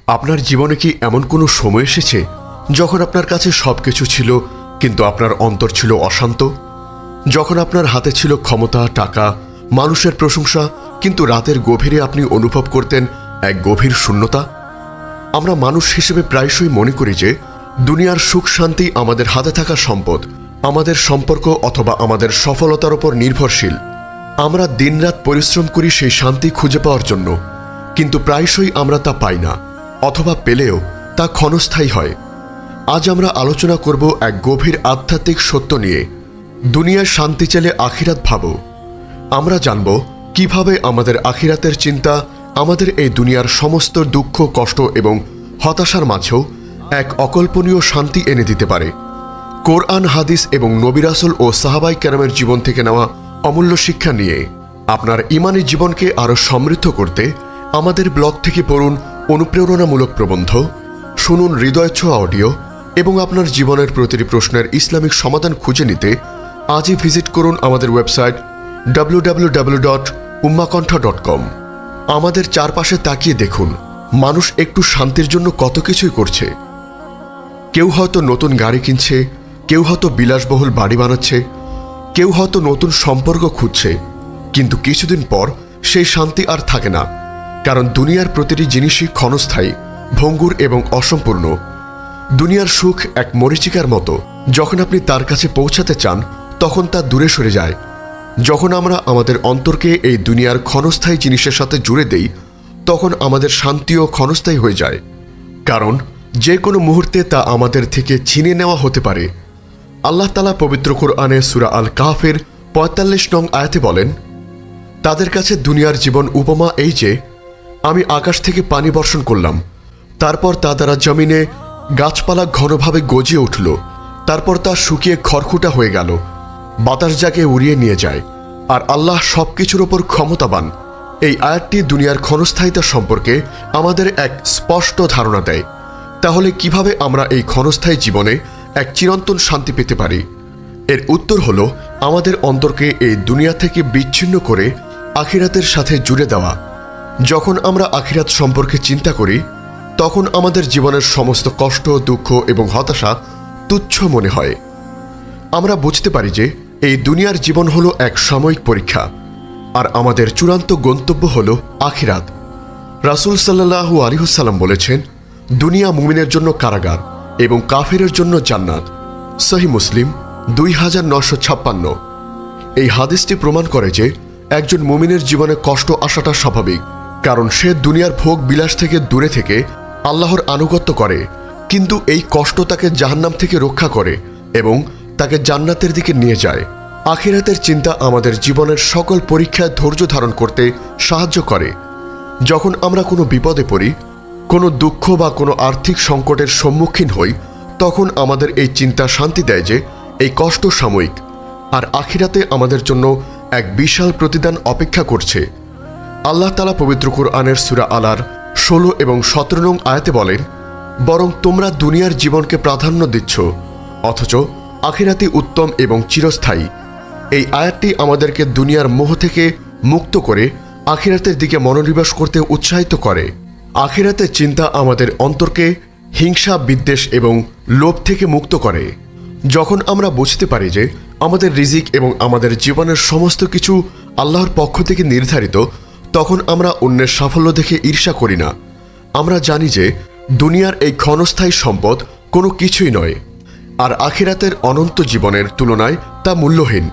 আপনার জীবনে কি এমন কোনো সময় এসেছে যখন আপনার কাছে সবকিছু ছিল কিন্তু আপনার অন্তর ছিল অশান্ত? যখন আপনার হাতে ছিল ক্ষমতা, টাকা, মানুষের প্রশংসা, কিন্তু রাতের গভীরে আপনি অনুভব করতেন এক গভীর শূন্যতা? আমরা মানুষ হিসেবে প্রায়শই মনে করি যে দুনিয়ার সুখ শান্তি আমাদের হাতে থাকা সম্পদ, আমাদের সম্পর্ক অথবা আমাদের সফলতার উপর নির্ভরশীল। আমরা দিনরাত পরিশ্রম করি সেই শান্তি খুঁজে পাওয়ার জন্য, কিন্তু প্রায়শই আমরা তা পাই না, অথবা পেলেও তা ক্ষণস্থায়ী হয়। আজ আমরা আলোচনা করব এক গভীর আধ্যাত্মিক সত্য নিয়ে। দুনিয়ার শান্তি চাইলে আখিরাত ভাবো। আমরা জানব কিভাবে আমাদের আখিরাতের চিন্তা আমাদের এই দুনিয়ার সমস্ত দুঃখ, কষ্ট এবং হতাশার মাঝেও এক অকল্পনীয় শান্তি এনে দিতে পারে। কোরআন, হাদিস এবং নবী রাসূল ও সাহাবায়ে কেরামের জীবন থেকে নেওয়া অমূল্য শিক্ষা নিয়ে আপনার ঈমানী জীবনকে আরও সমৃদ্ধ করতে আমাদের ব্লগ থেকে পড়ুন অনুপ্রেরণামূলক প্রবন্ধ, শুনুন হৃদয়ছোঁয়া অডিও এবং আপনার জীবনের প্রতিটি প্রশ্নের ইসলামিক সমাধান খুঁজে নিতে আজই ভিজিট করুন আমাদের ওয়েবসাইট www.ummaqantha.com। আমাদের চারপাশে তাকিয়ে দেখুন, মানুষ একটু শান্তির জন্য কত কিছুই করছে। কেউ হয়তো নতুন গাড়ি কিনছে, কেউ হয়তো বিলাসবহুল বাড়ি বানাচ্ছে, কেউ হয়তো নতুন সম্পর্ক খুঁজছে, কিন্তু কিছুদিন পর সেই শান্তি আর থাকে না, কারণ দুনিয়ার প্রতিটি জিনিসই ক্ষণস্থায়ী, ভঙ্গুর এবং অসম্পূর্ণ। দুনিয়ার সুখ এক মরীচিকার মতো, যখন আপনি তার কাছে পৌঁছাতে চান তখন তা দূরে সরে যায়। যখন আমরা আমাদের অন্তরকে এই দুনিয়ার ক্ষণস্থায়ী জিনিসের সাথে জুড়ে দেই তখন আমাদের শান্তিও ক্ষণস্থায়ী হয়ে যায়, কারণ যে কোনো মুহূর্তে তা আমাদের থেকে ছিনিয়ে নেওয়া হতে পারে। আল্লাহ তাআলা পবিত্র কোরআনে সূরা আল কাহফের ৪৫ নং আয়াতে বলেন, তাদের কাছে দুনিয়ার জীবন উপমা এই যে, আমি আকাশ থেকে পানি বর্ষণ করলাম, তারপর তা দ্বারা জমিনে গাছপালা ঘনভাবে গজিয়ে উঠল, তারপর তা শুকিয়ে খড়খুঁটা হয়ে গেল, বাতাস যাকে উড়িয়ে নিয়ে যায়, আর আল্লাহ সবকিছুর ওপর ক্ষমতাবান। এই আয়াতটি দুনিয়ার ক্ষণস্থায়িতা সম্পর্কে আমাদের এক স্পষ্ট ধারণা দেয়। তাহলে কিভাবে আমরা এই ক্ষণস্থায়ী জীবনে এক চিরন্তন শান্তি পেতে পারি? এর উত্তর হলো আমাদের অন্তরকে এই দুনিয়া থেকে বিচ্ছিন্ন করে আখিরাতের সাথে জুড়ে দেওয়া। যখন আমরা আখিরাত সম্পর্কে চিন্তা করি তখন আমাদের জীবনের সমস্ত কষ্ট, দুঃখ এবং হতাশা তুচ্ছ মনে হয়। আমরা বুঝতে পারি যে এই দুনিয়ার জীবন হলো এক সাময়িক পরীক্ষা, আর আমাদের চূড়ান্ত গন্তব্য হলো আখিরাত। রাসূল সাল্লাল্লাহু আলাইহি ওয়াসাল্লাম বলেছেন, দুনিয়া মুমিনের জন্য কারাগার এবং কাফিরের জন্য জান্নাত। সহিহ মুসলিম 2956। এই হাদিসটি প্রমাণ করে যে একজন মুমিনের জীবনে কষ্ট আসাটা স্বাভাবিক, কারণ সে দুনিয়ার ভোগ বিলাস থেকে দূরে থেকে আল্লাহর আনুগত্য করে, কিন্তু এই কষ্ট তাকে জাহান্নাম থেকে রক্ষা করে এবং তাকে জান্নাতের দিকে নিয়ে যায়। আখিরাতের চিন্তা আমাদের জীবনের সকল পরীক্ষায় ধৈর্য ধারণ করতে সাহায্য করে। যখন আমরা কোনো বিপদে পড়ি, কোনো দুঃখ বা কোনো আর্থিক সংকটের সম্মুখীন হই, তখন আমাদের এই চিন্তা শান্তি দেয় যে এই কষ্ট সাময়িক, আর আখিরাতে আমাদের জন্য এক বিশাল প্রতিদান অপেক্ষা করছে। আল্লাহ তাআলা পবিত্র কোরআনের সূরা আলার 16 এবং 17 নং আয়াতে বলেন, বরং তোমরা দুনিয়ার জীবনকে প্রাধান্য দিচ্ছ, অথচ আখিরাতই উত্তম এবং চিরস্থায়ী। এই আয়াতটি আমাদেরকে দুনিয়ার মোহ থেকে মুক্ত করে আখিরাতের দিকে মনোনিবেশ করতে উৎসাহিত করে। আখিরাতের চিন্তা আমাদের অন্তরকে হিংসা, বিদ্বেষ এবং লোভ থেকে মুক্ত করে। যখন আমরা বুঝতে পারি যে আমাদের রিজিক এবং আমাদের জীবনের সমস্ত কিছু আল্লাহর পক্ষ থেকে নির্ধারিত, তখন আমরা অন্যের সাফল্য দেখে ঈর্ষা করি না। আমরা জানি যে দুনিয়ার এই ক্ষণস্থায়ী সম্পদ কোনো কিছুই নয়, আর আখিরাতের অনন্ত জীবনের তুলনায় তা মূল্যহীন।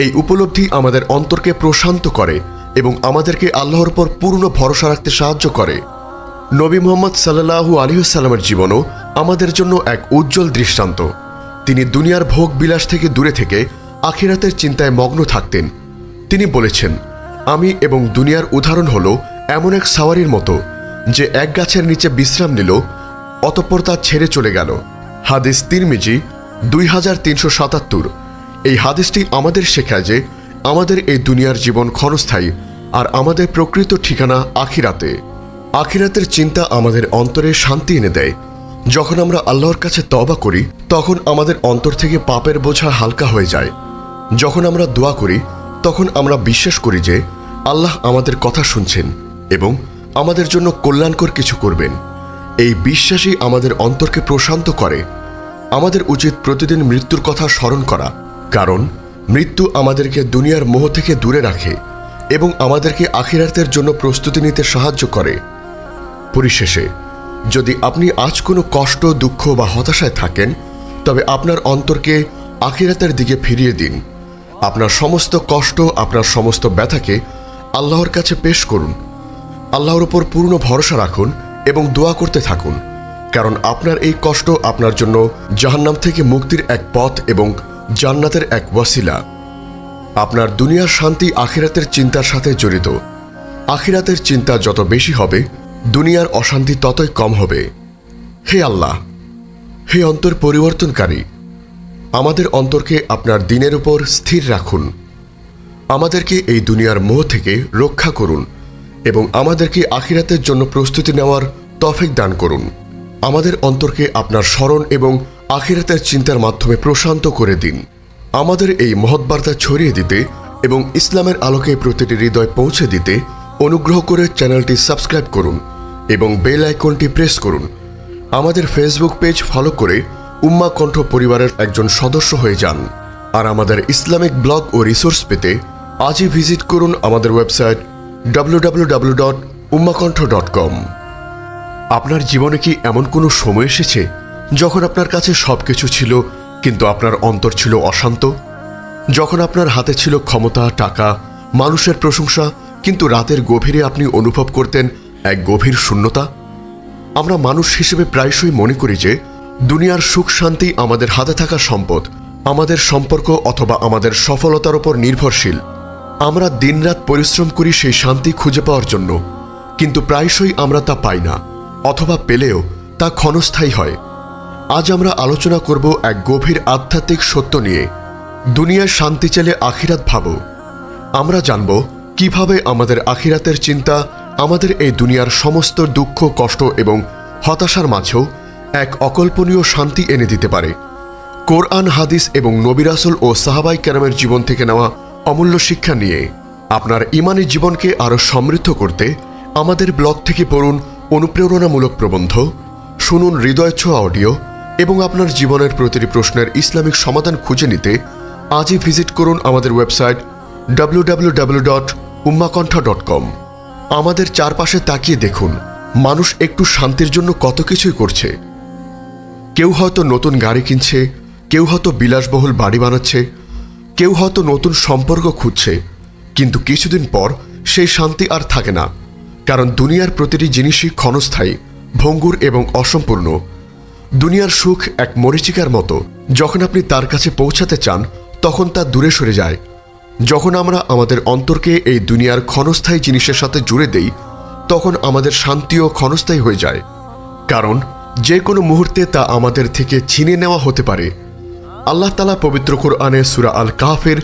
এই উপলব্ধি আমাদের অন্তরকে প্রশান্ত করে এবং আমাদেরকে আল্লাহর উপর পূর্ণ ভরসা রাখতে সাহায্য করে। নবী মুহাম্মদ সাল্লাল্লাহু আলাইহি ওয়াসাল্লামের জীবনও আমাদের জন্য এক উজ্জ্বল দৃষ্টান্ত। তিনি দুনিয়ার ভোগ বিলাস থেকে দূরে থেকে আখিরাতের চিন্তায় মগ্ন থাকতেন। তিনি বলেছেন, আমি এবং দুনিয়ার উদাহরণ হলো এমন এক সাওয়ারির মতো যে এক গাছের নিচে বিশ্রাম নিল, অতঃপর তা ছেড়ে চলে গেল। হাদিস তিরমিজি 2377। এই হাদিসটি আমাদের শেখায় যে আমাদের এই দুনিয়ার জীবন ক্ষণস্থায়ী, আর আমাদের প্রকৃত ঠিকানা আখিরাতে। আখিরাতের চিন্তা আমাদের অন্তরে শান্তি এনে দেয়। যখন আমরা আল্লাহর কাছে তওবা করি তখন আমাদের অন্তর থেকে পাপের বোঝা হালকা হয়ে যায়। যখন আমরা দোয়া করি তখন আমরা বিশ্বাস করি যে আল্লাহ আমাদের কথা শুনছেন এবং আমাদের জন্য কল্যাণকর কিছু করবেন। এই বিশ্বাসই আমাদের অন্তরকে প্রশান্ত করে। আমাদের উচিত প্রতিদিন মৃত্যুর কথা স্মরণ করা, কারণ মৃত্যু আমাদেরকে দুনিয়ার মোহ থেকে দূরে রাখে এবং আমাদেরকে আখিরাতের জন্য প্রস্তুতি নিতে সাহায্য করে। পরিশেষে, যদি আপনি আজ কোনো কষ্ট, দুঃখ বা হতাশায় থাকেন, তবে আপনার অন্তরকে আখিরাতের দিকে ফিরিয়ে দিন। আপনার সমস্ত কষ্ট, আপনার সমস্ত ব্যথাকে আল্লাহর কাছে পেশ করুন। আল্লাহর উপর পূর্ণ ভরসা রাখুন এবং দোয়া করতে থাকুন, কারণ আপনার এই কষ্ট আপনার জন্য জাহান্নাম থেকে মুক্তির এক পথ এবং জান্নাতের এক ওয়াসিলা। আপনার দুনিয়ার শান্তি আখিরাতের চিন্তার সাথে জড়িত। আখিরাতের চিন্তা যত বেশি হবে, দুনিয়ার অশান্তি ততই কম হবে। হে আল্লাহ, হে অন্তর পরিবর্তনকারী, আমাদের অন্তরকে আপনার দ্বীনের উপর স্থির রাখুন। আমাদেরকে এই দুনিয়ার মোহ থেকে রক্ষা করুন এবং আমাদেরকে আখিরাতের জন্য প্রস্তুতি নেওয়ার তৌফিক দান করুন। আমাদের অন্তরকে আপনার স্মরণ এবং আখিরাতের চিন্তার মাধ্যমে প্রশান্ত করে দিন। আমাদের এই মহৎ বার্তা ছড়িয়ে দিতে এবং ইসলামের আলোকে প্রতিটি হৃদয় পৌঁছে দিতে অনুগ্রহ করে চ্যানেলটি সাবস্ক্রাইব করুন এবং বেল আইকনটি প্রেস করুন। আমাদের ফেসবুক পেজ ফলো করে উম্মাহ কণ্ঠ পরিবারের একজন সদস্য হয়ে যান। আর আমাদের ইসলামিক ব্লগ ও রিসোর্স পেতে আজই ভিজিট করুন আমাদের ওয়েবসাইট www.ummahkontho.com। আপনার জীবনে কি এমন কোনো সময় এসেছে যখন আপনার কাছে সবকিছু ছিল কিন্তু আপনার অন্তর ছিল অশান্ত? যখন আপনার হাতে ছিল ক্ষমতা, টাকা, মানুষের প্রশংসা, কিন্তু রাতের গভীরে আপনি অনুভব করতেন এক গভীর শূন্যতা? আমরা মানুষ হিসেবে প্রায়শই মনে করি যে দুনিয়ার সুখ শান্তি আমাদের হাতে থাকা সম্পদ, আমাদের সম্পর্ক অথবা আমাদের সফলতার উপর নির্ভরশীল। আমরা দিনরাত পরিশ্রম করি সেই শান্তি খুঁজে পাওয়ার জন্য, কিন্তু প্রায়শই আমরা তা পাই না, অথবা পেলেও তা ক্ষণস্থায়ী হয়। আজ আমরা আলোচনা করব এক গভীর আধ্যাত্মিক সত্য নিয়ে। দুনিয়ার শান্তি চেলে আখিরাত ভাবো। আমরা জানব কিভাবে আমাদের আখিরাতের চিন্তা আমাদের এই দুনিয়ার সমস্ত দুঃখ, কষ্ট এবং হতাশার মাঝেও এক অকল্পনীয় শান্তি এনে দিতে পারে। কোরআন, হাদিস এবং নবী রাসূল ও সাহাবায়ে কেরামের জীবন থেকে নেওয়া অমূল্য শিক্ষা নিয়ে আপনার ঈমানী জীবনকে আরও সমৃদ্ধ করতে আমাদের ব্লগ থেকে পড়ুন অনুপ্রেরণামূলক প্রবন্ধ, শুনুন হৃদয় ছোঁয়া অডিও এবং আপনার জীবনের প্রতিটি প্রশ্নের ইসলামিক সমাধান খুঁজে নিতে আজই ভিজিট করুন আমাদের ওয়েবসাইট www.ummahkontho.com। আমাদের চারপাশে তাকিয়ে দেখুন, মানুষ একটু শান্তির জন্য কত কিছুই করছে। কেউ হয়তো নতুন গাড়ি কিনছে, কেউ হয়তো বিলাসবহুল বাড়ি বানাচ্ছে, কেউ হয়তো নতুন সম্পর্ক খুঁজছে, কিন্তু কিছুদিন পর সেই শান্তি আর থাকে না, কারণ দুনিয়ার প্রতিটি জিনিসই ক্ষণস্থায়ী, ভঙ্গুর এবং অসম্পূর্ণ। দুনিয়ার সুখ এক মরীচিকার মতো, যখন আপনি তার কাছে পৌঁছাতে চান তখন তা দূরে সরে যায়। যখন আমরা আমাদের অন্তরকে এই দুনিয়ার ক্ষণস্থায়ী জিনিসের সাথে জুড়ে দেই, তখন আমাদের শান্তিও ক্ষণস্থায়ী হয়ে যায়, কারণ যে কোনো মুহূর্তে তা আমাদের থেকে ছিনিয়ে নেওয়া হতে পারে। আল্লাহ তাআলা পবিত্র কোরআনে সূরা আল কাহফের